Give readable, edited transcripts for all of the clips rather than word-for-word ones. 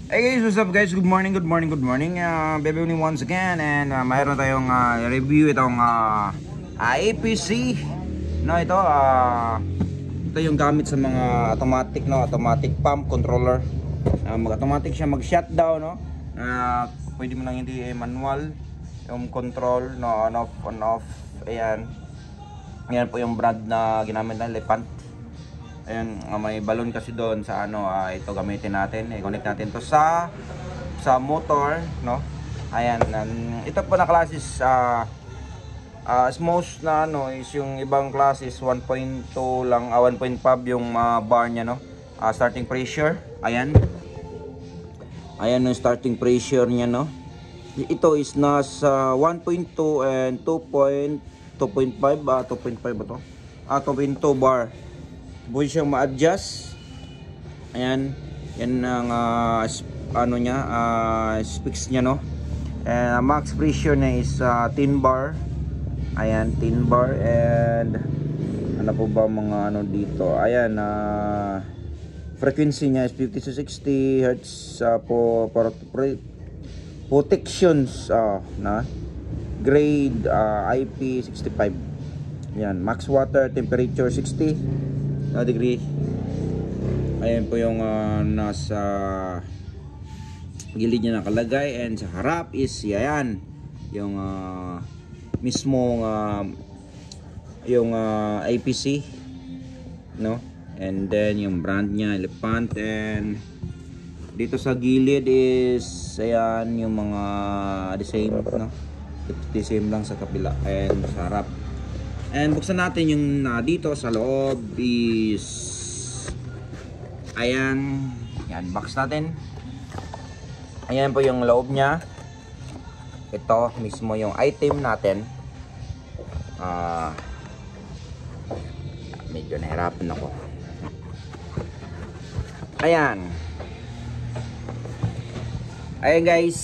Hey guys, what's up guys? Good morning, good morning, good morning. Baby Uni once again and mayroon tayong review itong APC. No, ito yung gamit sa mga automatic, no, automatic pump controller. Mag-automatic siya mag-shutdown, no. Pwede mo lang hindi manual yung control, no, on off. Ayan. Ayan po yung brand na ginamit ng Lepant. Ayan, may balon kasi doon sa ito gamitin natin, i-connect natin to sa motor, no. Ayan, ito po na classes most na is yung ibang classes 1.2 lang, 1.5 yung bar niya, no. Starting pressure, ayan yung starting pressure niya, no. Ito is nasa 1.2 and 2.5 ba to 2.2 bar. Pwede siyang ma-adjust. Ayan, yan ang specs niya, no. And max pressure niya is 10 bar. Ayan, 10 bar. And ano po ba mga dito? Ayan, frequency niya is 50 to 60 Hz for protections na grade IP65. Ayan, max water temperature 60 degree. Ayan po yung nasa gilid niya nakalagay, and sa harap is ayan yung mismong yung APC, no, and then yung brand niya Lepant, and dito sa gilid is ayan yung mga the same, no, the same lang sa kabila and sa harap. And buksan natin yung dito sa loob is ayan, yan, box natin. Ayan po yung loob niya. Ito mismo yung item natin. Medyo nahirapan ako. Ayan guys,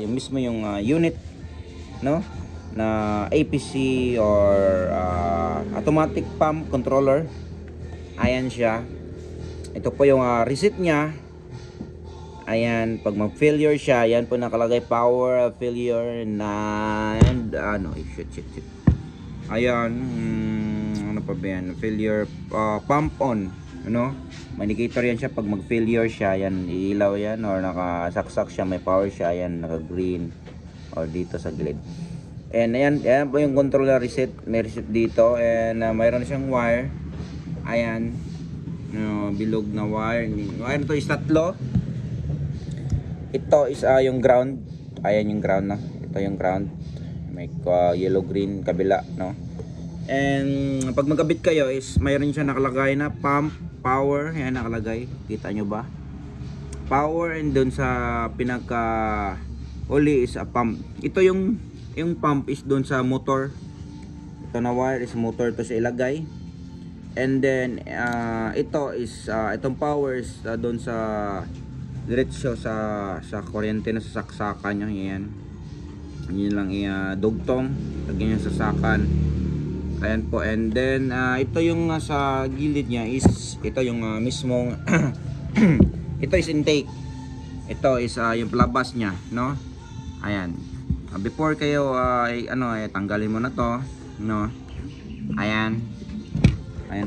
yung mismo yung unit, no, na APC or automatic pump controller. Ayan siya. Ito po yung receipt niya. Ayan, pag mag-failure siya, ayan po nakalagay power failure and shit. Ayan, ano pa ba yan? Failure pump on, ano? May indicator yan siya pag mag-failure siya. Ayan, ilaw yan or nakasaksak siya, may power siya. Ayan, naka-green or dito sa gilid. And ayan po yung controller reset. May reset dito, and mayroon siyang wire. Ayan, bilog na wire. Wire to is tatlo. Ito is yung ground. Ayan yung ground, no. Ito yung ground. May yellow green kabila, no. And pag magkabit kayo is mayroon siya nakalagay na pump, power. Ayan nakalagay. Kita nyo ba? Power, and doon sa pinaka uli is a pump. Ito yung pump is doon sa motor. Ito na wire is motor to siya ilagay. And then ito is itong power is doon sa diretso sa kuryente na sa saksakan nyo. Yan lang dugtong lagyan nyo sa sakan. Ayan po. And then ito yung sa gilid niya is ito yung mismong ito is intake. Ito is yung palabas niya, no. Ayan, before kayo tanggalin mo na to, no. Ayan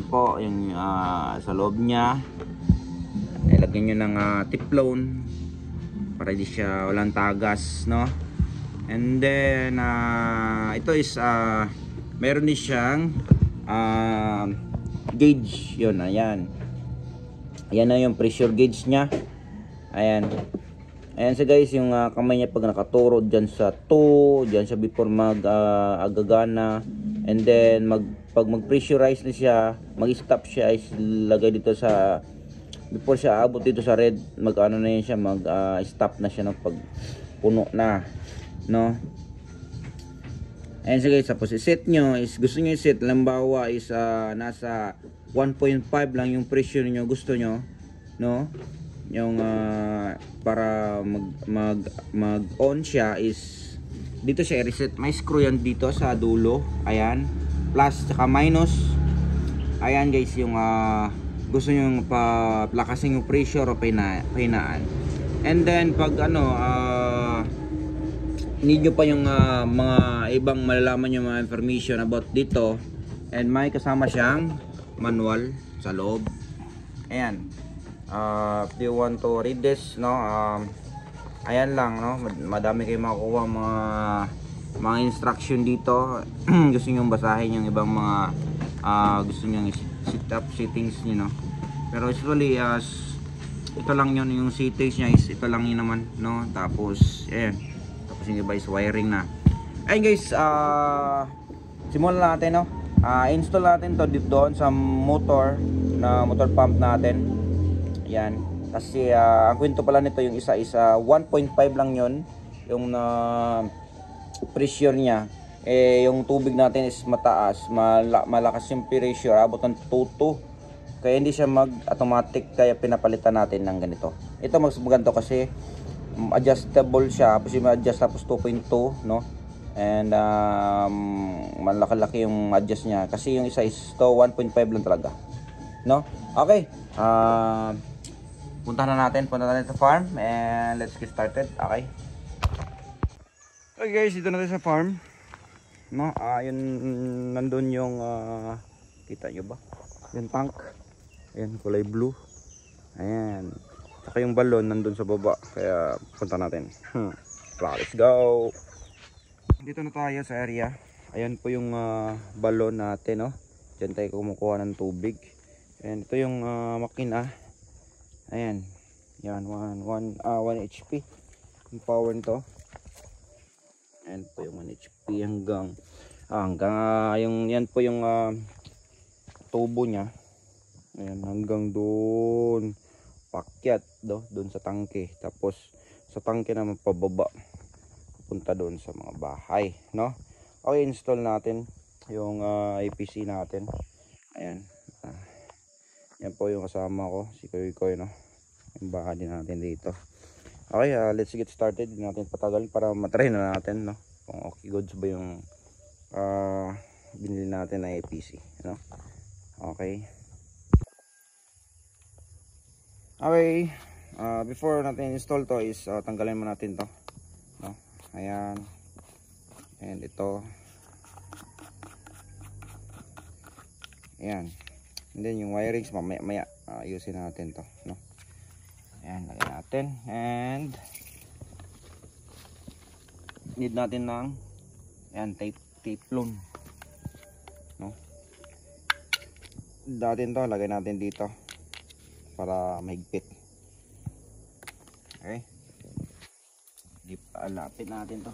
po yung sa loob niya. Ilagyan nyo ng teflon para di siya walang tagas, no. And then ito is meron din siyang gauge. Yun, ayan na yung pressure gauge nya. Ayan so guys, yung kamay niya pag nakaturo dyan sa 2, dyan siya before agagana. And then pag mag-pressurize na siya, mag-stop siya, is lagay dito sa before siya abot dito sa red, na yun siya, stop na siya ng pag puno na, no. Ayan so guys, tapos i-set nyo is gusto nyo i-set, lambawa is nasa 1.5 lang yung pressure nyo gusto nyo, no. Yung para mag on siya is dito siya i-reset. May screw yan dito sa dulo. Ayan, plus saka minus. Ayan guys, yung gusto nyo palakasin yung pressure o pahinaan. And then pag ano, need nyo pa yung mga ibang malalaman yung mga information about dito, and may kasama siyang manual sa loob. Ayan, if you want to read this, no, ayan lang, no, madami kayong makukuha mga instruction dito. Gusto nyo basahin yung ibang mga gusto nyo set up settings nyo, no. Pero usually ito lang yun, yung settings nya is ito lang yun naman, no. Tapos ayan, tapos yung iba is wiring na. Ayun guys, simulan natin, no. Install natin to doon sa motor pump natin. Yan. Kasi ang kwento pala nito, yung isa is 1.5 lang yun yung pressure niya. Yung tubig natin is mataas, malakas yung pressure, abot ng 2.2. Kaya hindi siya mag-automatic, kaya pinapalitan natin ng ganito. Ito mas maganda kasi adjustable siya, tapos i-adjust tapos 2.2, no? And malaki-laki yung adjust niya kasi yung isa is to 1.5 lang talaga, no? Okay, punta na natin sa farm and let's get started. Okay, okay guys, dito na tayo sa farm, no? Yun, nandun yung kita nyo ba yung tank, ayan, kulay blue, ayan, saka yung balon nandun sa baba, kaya punta natin. Let's go. Dito na tayo sa area. Ayan po yung balon natin, no. Diyan tayo kumukuha ng tubig. And ito yung makina. Ayan. Yan, 1 HP yung power nito. Ayan po yung 1 HP hanggang yung yan po yung tubo niya. Ayan, hanggang doon pakyat doon sa tangke. Tapos sa tangke naman pababa punta doon sa mga bahay, no? Okay, install natin yung APC natin. Ayan, yan po yung kasama ko, si Koy, no? Yung bahay din natin dito. Okay, let's get started. Hindi natin patagal para matry na natin, no? Kung okay goods ba yung binili natin na APC, no? Okay, okay, before natin install to is tanggalin mo natin to, no? Ayan, and ito, ayan, and then yung wirings mamaya ayusin natin to, no? Ayan, lagyan natin, and need natin ng ayan, tape loan, no? Datin to, lagay natin dito para mahigpit. Okay, lapit natin to.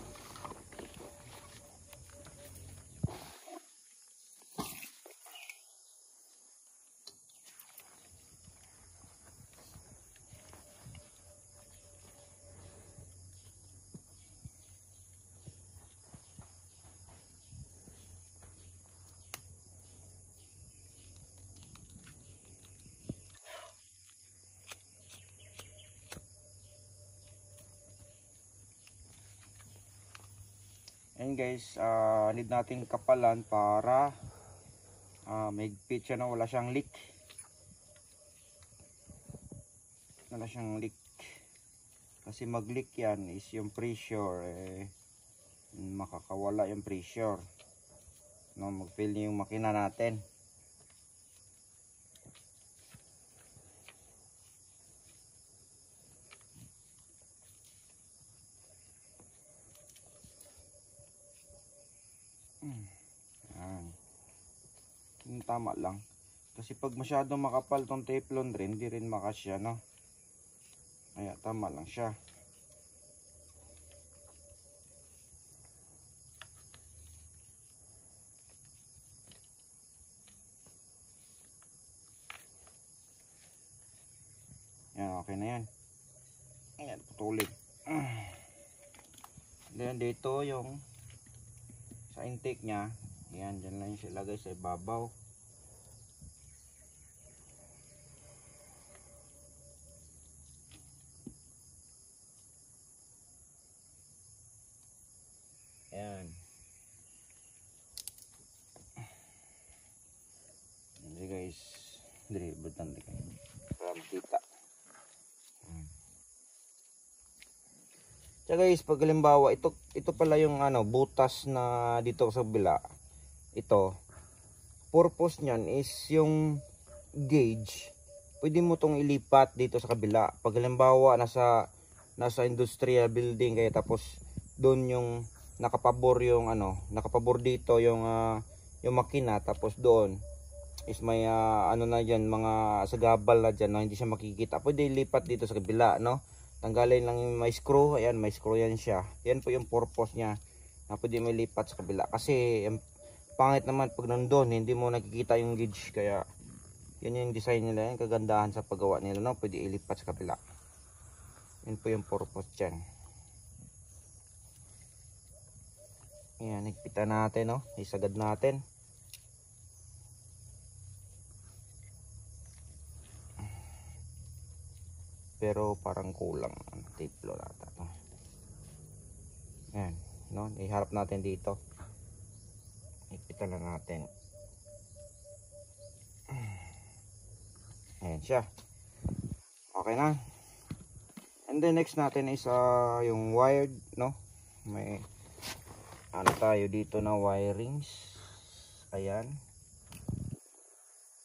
And guys, need nating kapalan para mahigpit siya, na wala siyang leak. Wala siyang leak. Kasi mag-leak yan is yung pressure, makakawala yung pressure, no? Mag-fail yung makina natin. Tama lang, kasi pag masyadong makapal tong teflon rin, hindi rin makasya, no? Kaya tama lang siya. Yan, okay na yan. Ayan, putulin. Then dito yung sa intake nya, yan, dyan lang siya ilagay sa ibabaw. Ayan. Hindi guys, dili butan di kayo para makita. Tsaka guys, pag halimbawa, ito pala yung butas na dito sa bila. Ito, purpose niyan is yung gauge. Pwede mo tong ilipat dito sa kabila. Pag halimbawa nasa industrial building kaya tapos doon yung nakapabor yung nakapabor dito yung makina, tapos doon is may na diyan, mga sagabal na diyan, no? Hindi siya makikita. Pwede ilipat dito sa kabila, no? Tanggalin lang yung may screw. Ayan, may screw yan siya. Yan po yung purpose niya na pwede mo ilipat sa kabila. Kasi pangit naman pag nandun, hindi mo nakikita yung gauge. Kaya yan yung design nila, yung kagandahan sa paggawa nila, no? Pwede ilipat sa kabila. Yan po yung purpose dyan. Ayan, higpitan natin, no? Isagad natin. Pero parang kulang tape lo nata to. Ayan, no? Iharap natin dito. Higpitan na natin. Ayan siya. Okay na. And then next natin is yung wired, no? May tayo dito na wirings. Ayan.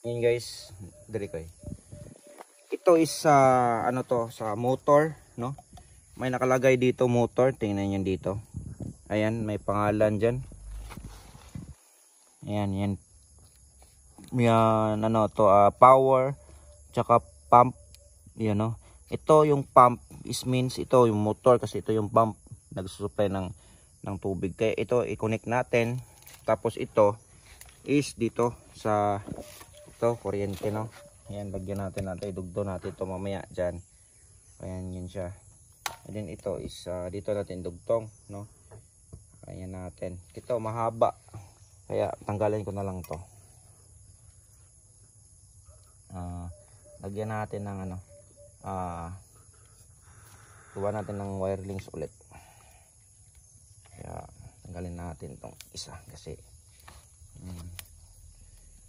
Ayan guys, diri ko. Ito is sa sa motor, no? May nakalagay dito motor, tingnan niyo dito. Ayan, may pangalan diyan. Ayan, yan. Yan power tsaka pump, yan, no. Ito yung pump is means ito yung motor, kasi ito yung pump nagsusupply ng tubig. Kaya ito i-connect natin. Tapos ito is dito sa kuryente, no. Ayan, lagyan natin idugdo natin ito mamaya dyan. Ayan, yun siya. And then ito is dito natin dugtong, no. Ayan natin. Ito mahaba. Kaya tanggalin ko na lang to. Lagyan natin ng gawa natin ng wirelings ulit. Kaya tanggalin natin tong isa kasi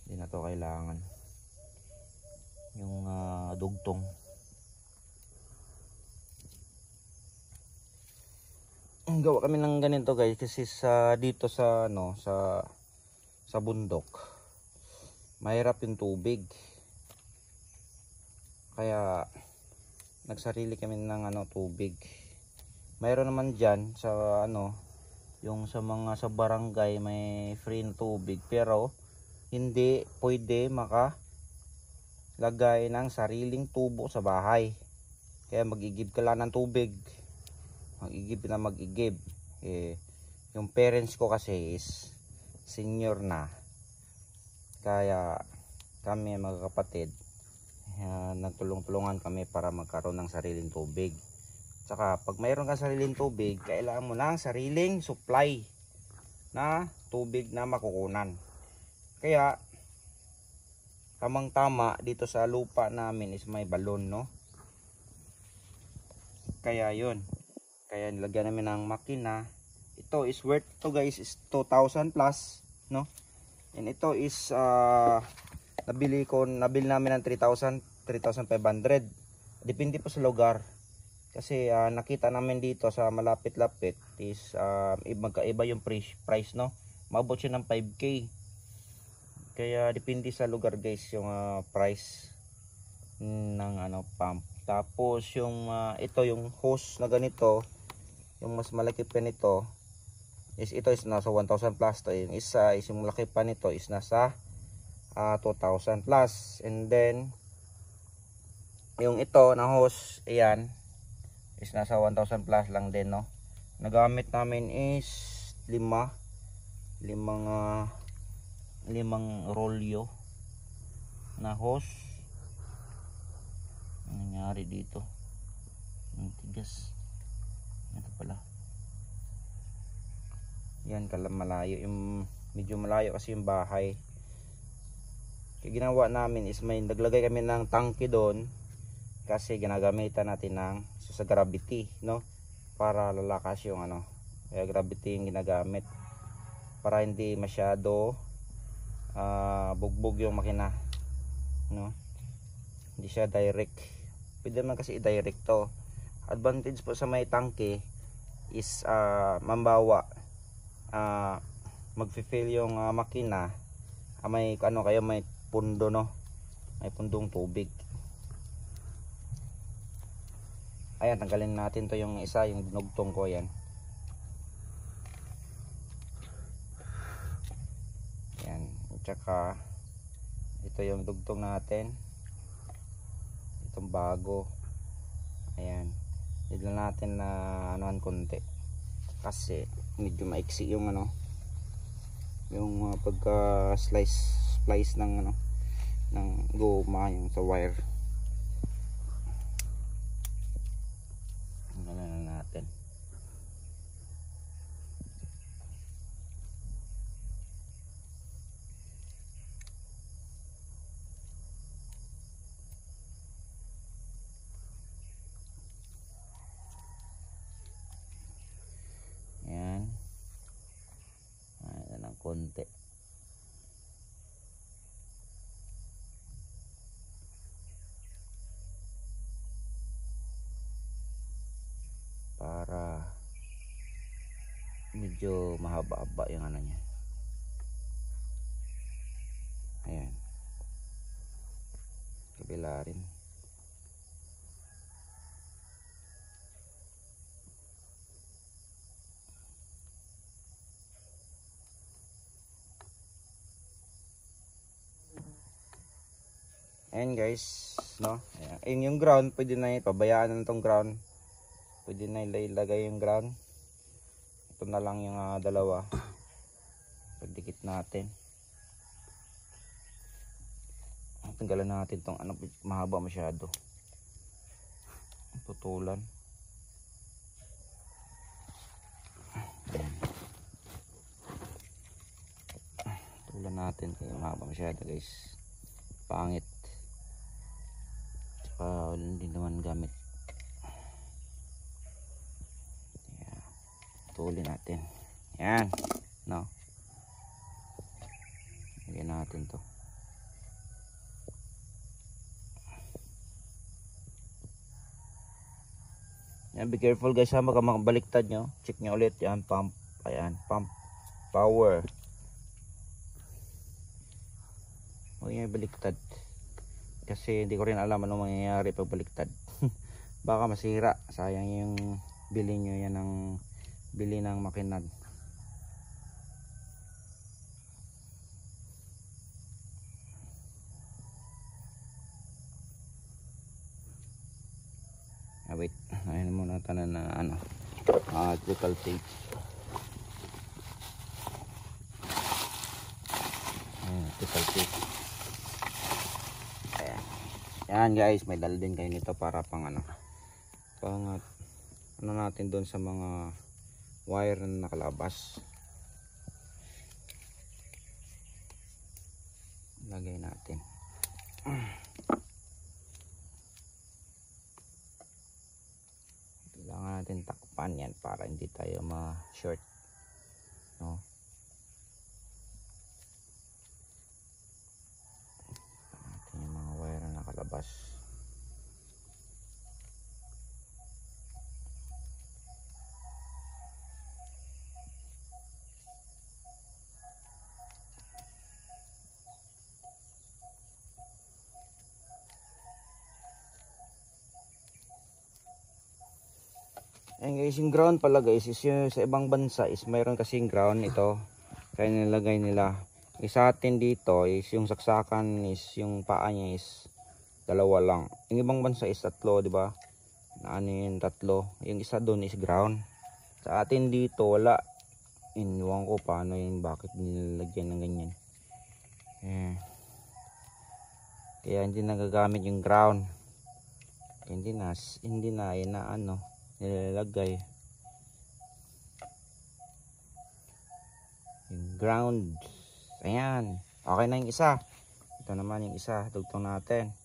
hindi na to kailangan yung dugtong. Gawa kami ng ganito guys kasi dito sa sa bundok mahirap yung tubig, kaya nagsarili kami ng tubig. Mayroon naman diyan sa yung sa mga sa barangay may free na tubig, pero hindi pwede lagay ng sariling tubo sa bahay. Kaya mag-igib ka lang ng tubig. Mag-igib. Yung parents ko kasi is senior na. Kaya kami mga kapatid, nagtulong-tulungan kami para magkaroon ng sariling tubig. Tsaka pag mayroon kang sariling tubig, kailangan mo ng sariling supply na tubig na makukunan. Kaya tamang-tama dito sa lupa namin is may balon, no. Kaya yun, kaya nilagyan namin ng makina. Ito is worth to guys is 2,000 plus, no. And ito is nabili namin ng 3,000, 3,500. Depende po sa lugar. Kasi nakita namin dito sa malapit-lapit is magkaiba yung price, no. Maabot siya ng 5K. Kaya depende sa lugar guys yung price ng pump. Tapos yung ito yung hose na ganito, yung mas malaki pa nito is ito is nasa 1,000 plus. To yung isa is yung malaki pa nito is nasa 2,000 plus. And then yung ito na hose, ayan, is nasa 1,000 plus lang din, no. Nagamit namin is limang rolyo na hose. Ang nangyari dito, ang tigas. Ito pala, yan malayo, yung medyo malayo kasi yung bahay. Kaya ginawa namin is may naglagay kami ng tangke doon, kasi ginagamitan natin ng sa gravity, no, para lalakas yung kaya gravity yung ginagamit para hindi masyado bugbog yung makina, no. Hindi siya direct. Pwede naman kasi i-direct to. Advantage po sa may tangke is mambawa, magfi-fill yung makina, may ano kayo, may pundo, no, may pundong tubig. Ayan, tanggalin natin to yung isa, yung dinugtong ko. Yan. Yan. Tsaka ito yung dugtong natin, itong bago. Ayan, hindi lang natin na anuhan konti kasi medyo maiksi yung ano, yung pagka splice ng ano, ng goma yung sa wire. Tanggalan na natin. Ayan. Ayan ng konti. Para medyo mahaba-haba yung ano niya. Ayan. Kabila rin. Ayan guys, no? Ayan yung ground, pwede na pabayaan na itong ground. Pwede na ilagay yung ground. Ito na lang yung dalawa. Pagdikit natin. Tanggalan natin itong ano, mahaba masyado. Tutulan. Tutulan natin kaya mahaba masyado guys. Pangit. Tsaka hindi naman gamit. Tulin natin. Yan. No. Lagyan natin to. Yan, be careful guys ha, baka makabaliktad nyo. Check nyo ulit. Yan, pump. Ayan, pump. Power. Huwag nyo baliktad. Kasi hindi ko rin alam anong mangyayari pag baliktad. Baka masira. Sayang yung bili nyo yan ng bili ng makinad. Wait, ayun muna tanan na ano, electrical tape. Electrical tape. Ayan. Yan guys, may dala din kayo nito para pang ano, pang ano natin doon sa mga wire na nakalabas. Lagay natin. Kailangan natin takpan yan para hindi tayo ma-short, no? Natin yung mga wire na nakalabas. Ayan guys, yung ground pala guys is yung sa ibang bansa is mayroon kasing ground ito. Kaya nilagay nila. Isa atin dito is yung saksakan is yung paa niya is dalawa lang. Yung ibang bansa is tatlo, di ba? Na ano yun, tatlo. Yung isa doon is ground. Sa atin dito wala. Inuwan ko paano yun, bakit nilagyan ng ganyan. Kaya hindi nagagamit yung ground. Hindi na yun na ano nilalagay yung ground. Ayan, okay na yung isa. Ito naman yung isa, dugtong natin.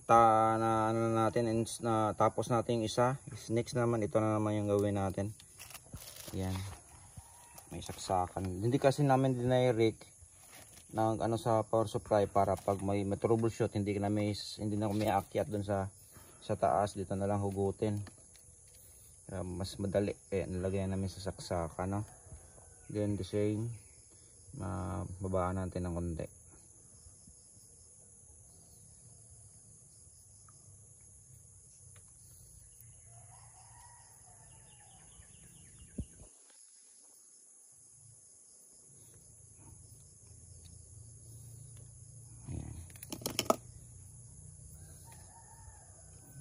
na ano natin, na tapos natin yung isa. Next naman, ito na naman yung gawin natin. Yan. may saksakan. Hindi kasi namin dinirect ng ano sa power supply para pag may troubleshoot hindi na may aakyat doon sa taas, dito na lang hugutin. Mas madali nilagay namin sa saksakan, no? Then the same, babaan natin ng konti.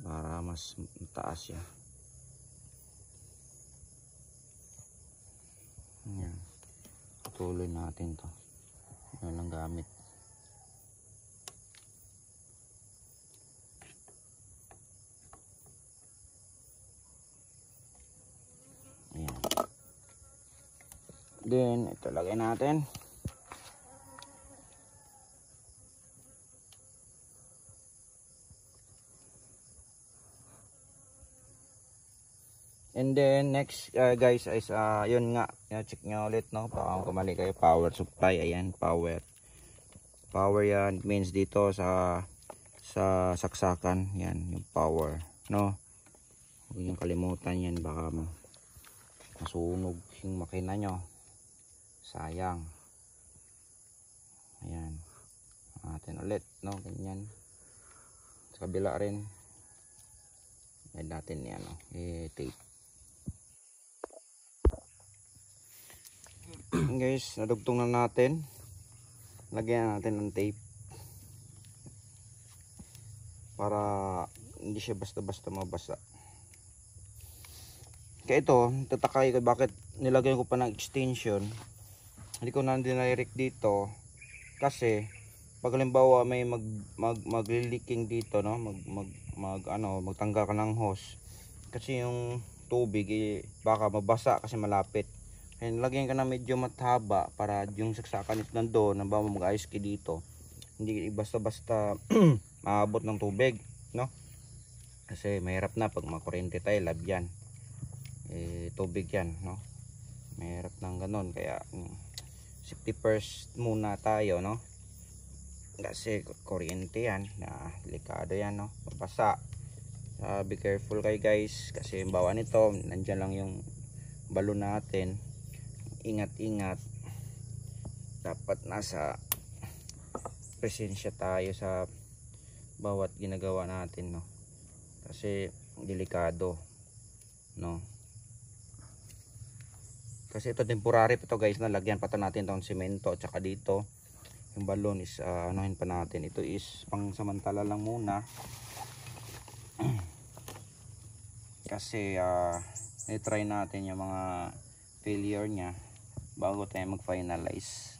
Para mas mataas siya. Ayan. Tuloy natin to. Yan ang gamit. Ayan. Then ito lagay natin. And then next guys is yun nga, check nyo ulit, no, baka kumali kayo, power supply. Ayan, power yan, means dito sa saksakan, yan yung power, no. Huwag yung kalimutan yan, baka masunog yung makina nyo, sayang. Ayan natin ulit, no, ganyan sa kabila rin. Ayan natin yan, no, tape. Guys, nadugtong na natin. Lagyan natin ng tape para hindi siya basta-basta mabasa. Kaya ito, tatakay ko bakit nilagyan ko pa ng extension. Hindi ko na dinirect dito kasi pag halimbawa may magliliking dito, no, magtanggal ka ng hose kasi yung tubig baka mabasa kasi malapit. And lagyan ka na medyo mataba para yung saksakan ito nandoon, nang bawa mag-ayos ka dito. Hindi basta-basta maabot ng tubig, no? Kasi mahirap na pag makuryente tayo, lab yan. Tubig yan, no? Mahirap ng ganon. Kaya safety first muna tayo, no? Kasi kuryente yan, delikado yan, no? Mabasa. Be careful kayo guys, kasi bawa nito, nandyan lang yung balon natin. Ingat-ingat, dapat nasa presensya tayo sa bawat ginagawa natin, no, kasi delikado, no, kasi ito temporary pa to guys, nalagyan pa to natin tong semento at saka dito yung balon is anuhin pa natin, ito is pang samantala lang muna kasi i-try natin yung mga failure nya bago tayo mag-finalize.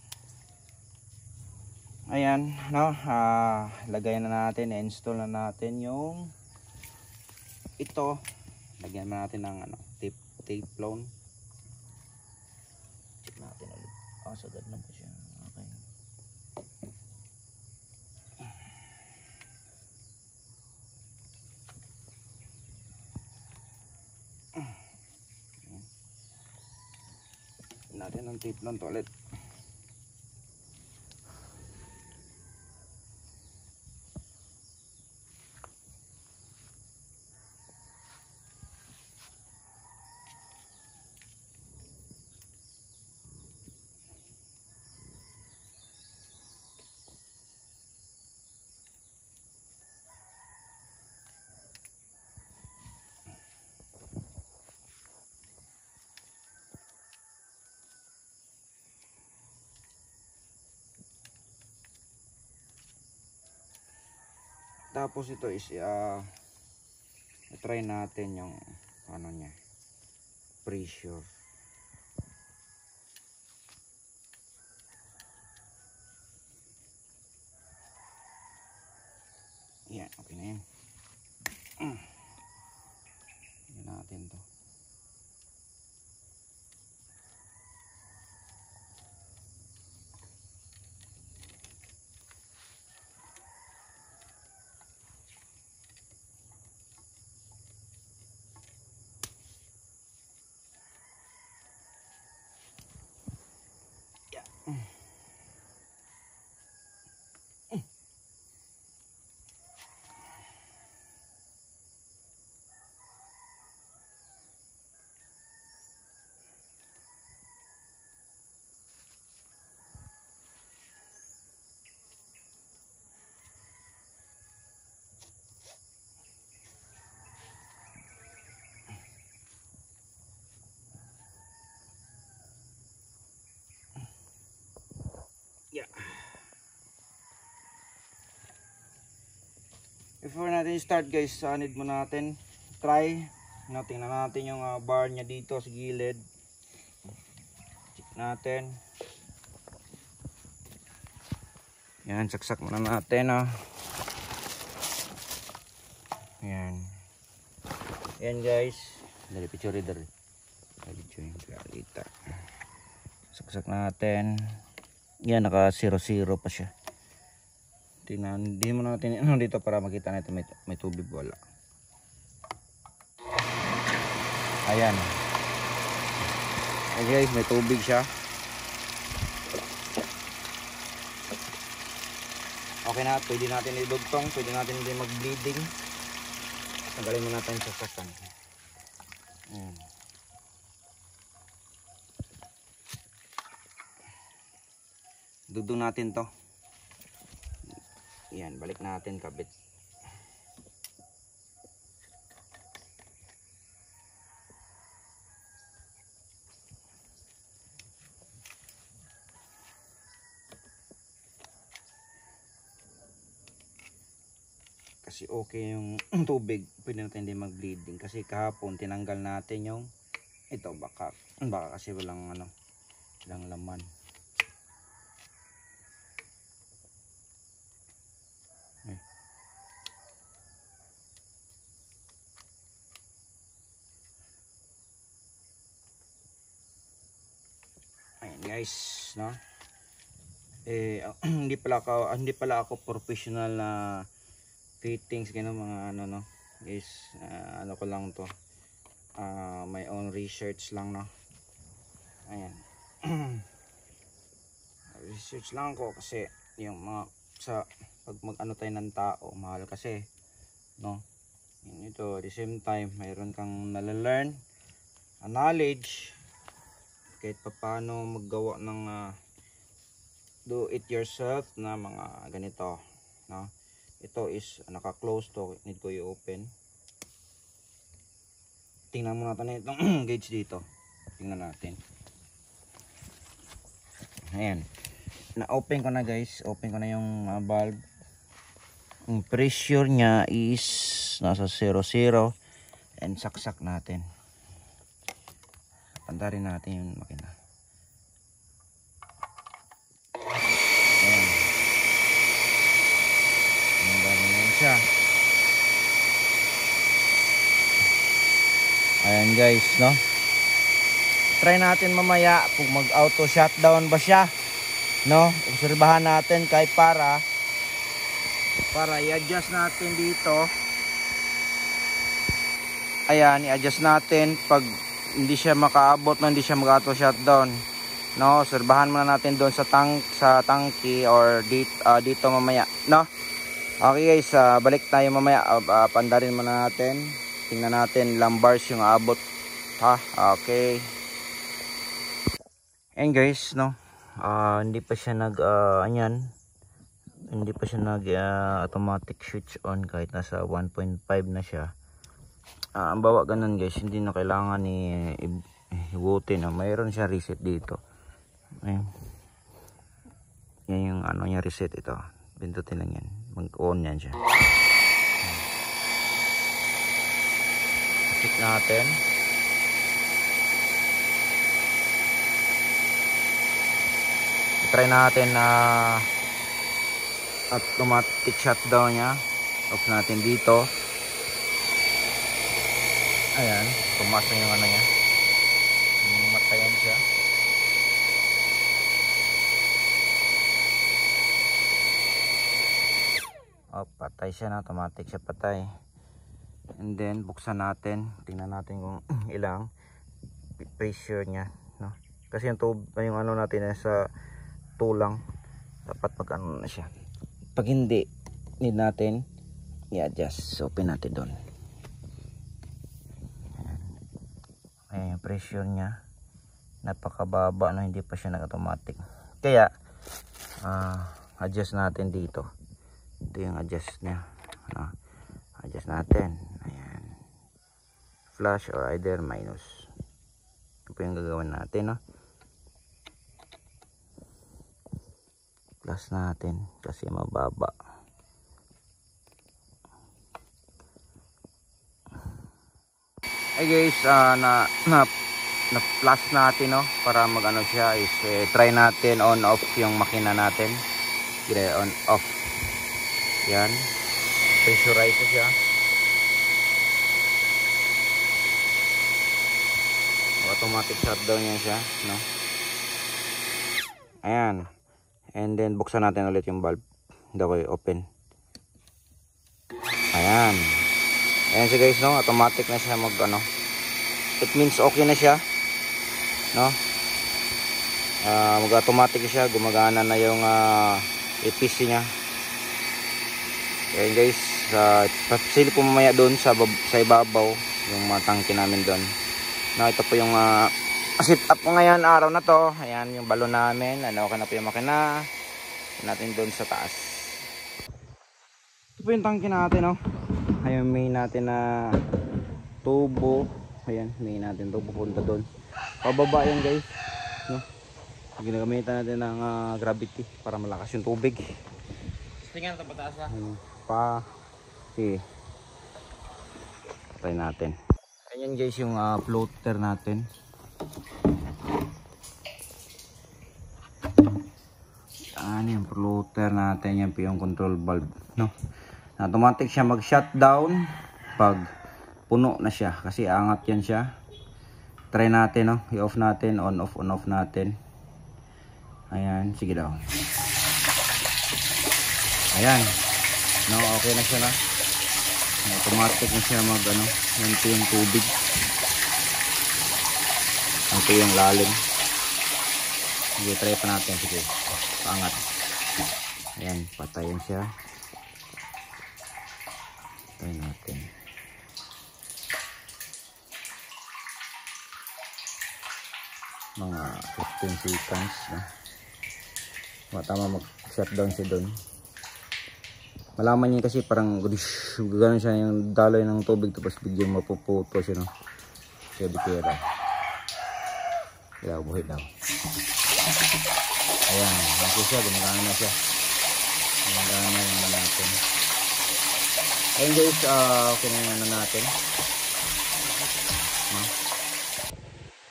Ayan, no, lagay na natin, install na natin yung ito. Lagyan na natin ng tape loan. Check natin ulit. Sagad na po siya. Okay. Natin ang tape loan to ulit. Tapos ito is try natin yung ano niya, pressure. Yan, okay na yan. Yan natin to. Yeah. Before natin start guys, need mo natin try. Tingnan natin yung bar niya dito sa gilid. Check natin. Yan, saksak muna natin. Yan. Yan guys. Dali picture reader. Dali picture yung kalita. Saksak natin. Yan, naka 0-0 pa siya. Tingnan, hindi mo natin dito para makita natin may tubig, wala. Ayan. Ayan guys, may tubig siya. Okay na, pwede natin idugtong, pwede natin hindi mag-bleeding. Tanggalin mo natin sa sakan. Ayan. Dugtong natin to. Yan, balik natin kabit. Kasi okay yung tubig, pwede natin hindi mag-bleeding. Kasi kahapon tinanggal natin yung ito, baka kasi walang walang laman. Ayan guys, no? Hindi pala ako professional na fittings ganun mga no. Guys, ko lang to. My own research lang, no. Ayan. Research lang ko kasi yung mga sa pag tayo ng tao, mahal kasi, no. Ito, at the same time, mayroon kang nalalearn, knowledge, kahit paano maggawa ng do it yourself na mga ganito, no. Ito is naka-close to, need ko i-open. Tingnan mo natin itong gauge dito. Tingnan natin. Ayan. Na-open ko na guys. Open ko na yung valve. Ang pressure niya is nasa 0-0. And saksak natin. Pantarin natin yung makina. Ayan. Pantarin na siya. Ayan guys, no? Try natin mamaya kung mag-auto shutdown ba siya, no? Obserbahan natin kahit para i-adjust natin dito. Ayan, i-adjust natin pag hindi siya makaabot, no, hindi siya mag-auto shutdown, no? Obserbahan muna natin doon sa tangki or dito mamaya, no? Okay guys, balik tayo mamaya. Pandarin muna natin. Tingnan natin lumbars yung abot, ha? Okay. And guys, no, hindi pa siya hindi pa siya automatic switch on kahit nasa 1.5 na siya. Ang bawa ganun guys, hindi na kailangan hibutin, no? Mayroon siya reset dito. Ayan. Yan yung niya reset ito. Pindutin lang yan. Mag-on yan siya. Check natin. Try natin na automatic shutdown nya. Off natin dito. Ayan, pumasok yung niya. Matayan siya. Patay siya na, automatic siya patay. And then buksan natin, tingnan natin kung ilang pressure niya, no? Kasi yung natin sa lang. Dapat pag ano na siya. Pag hindi, need natin i-adjust. So, open natin doon. Ayan yung pressure niya. Napakababa na, hindi pa siya nag-automatic. Kaya, adjust natin dito. Ito yung adjust niya. Ano? Adjust natin. Ayan. Flush or either minus. Ito po yung gagawin natin, no? Plus natin kasi mababa. Hey guys, na plus natin, no, para magano siya is try natin on off yung makina natin. Gire on off. Yan. Pressurize siya. Automatic shutdown yan siya, no. Ayan. And then buksan natin ulit yung valve. Okay, open. Ayan. Ayan siya guys, no, automatic na siya mag ano. It means okay na siya, no. Mag-automatic siya, gumagana na yung EPC niya. Ayan guys, papisil ko mamaya doon sa ibabaw yung tangke namin doon. No, ito po yung sit up ko ngayon araw na to. Ayan yung balon namin. Ano, okay na po yung makina natin doon sa taas. Ito po yung tangke natin, no. Ayan, may natin na tubo. Ayan, may natin tubo punta doon. Pababa yan guys, no. Ginagamitan natin ng gravity para malakas yung tubig. Tingnan ito pataas pa. Okay. Try natin. Ayan guys yung floater natin. Ano yung floater natin, yan po yung control valve, no. Automatic siya mag shutdown pag puno na siya kasi angat yan siya. Try natin, no, i-off natin, on off natin. Ayan, sige daw. Ayan, no, okay na siya na. Automatic na siya mag ano, yan po yung tubig. Ito yung lalim. Sige, try pa natin. Sige, paangat. Ayan, patayin siya. Try natin. Mga 15 seconds, no? Tama, mag-shutdown siya doon. Malaman niya kasi parang gano'n siya yung daloy ng tubig tapos bigyan mapuputo siya, no? Siya bikira. Kaya buhay daw. Ayan, kasi siya, gumagana na siya. Gumagana na yung natin. Ayun guys, okay na yung natin.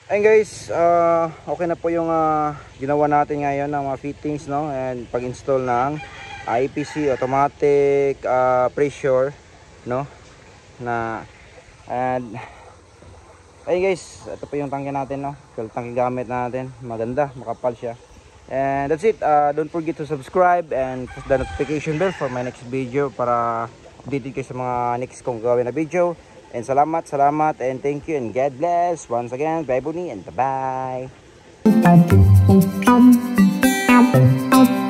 Ayun guys, okay na po yung ginawa natin ngayon ng mga fittings, no? And pag-install ng EPC automatic pressure, no, na. And ayun guys, ito po yung tangke natin, no. Yung tangke gamit natin, maganda, makapal siya. And that's it. Don't forget to subscribe and press the notification bell for my next video para updated kayo sa mga next kong gawin na video. And salamat and thank you and God bless once again. Bye Bunny and bye bye.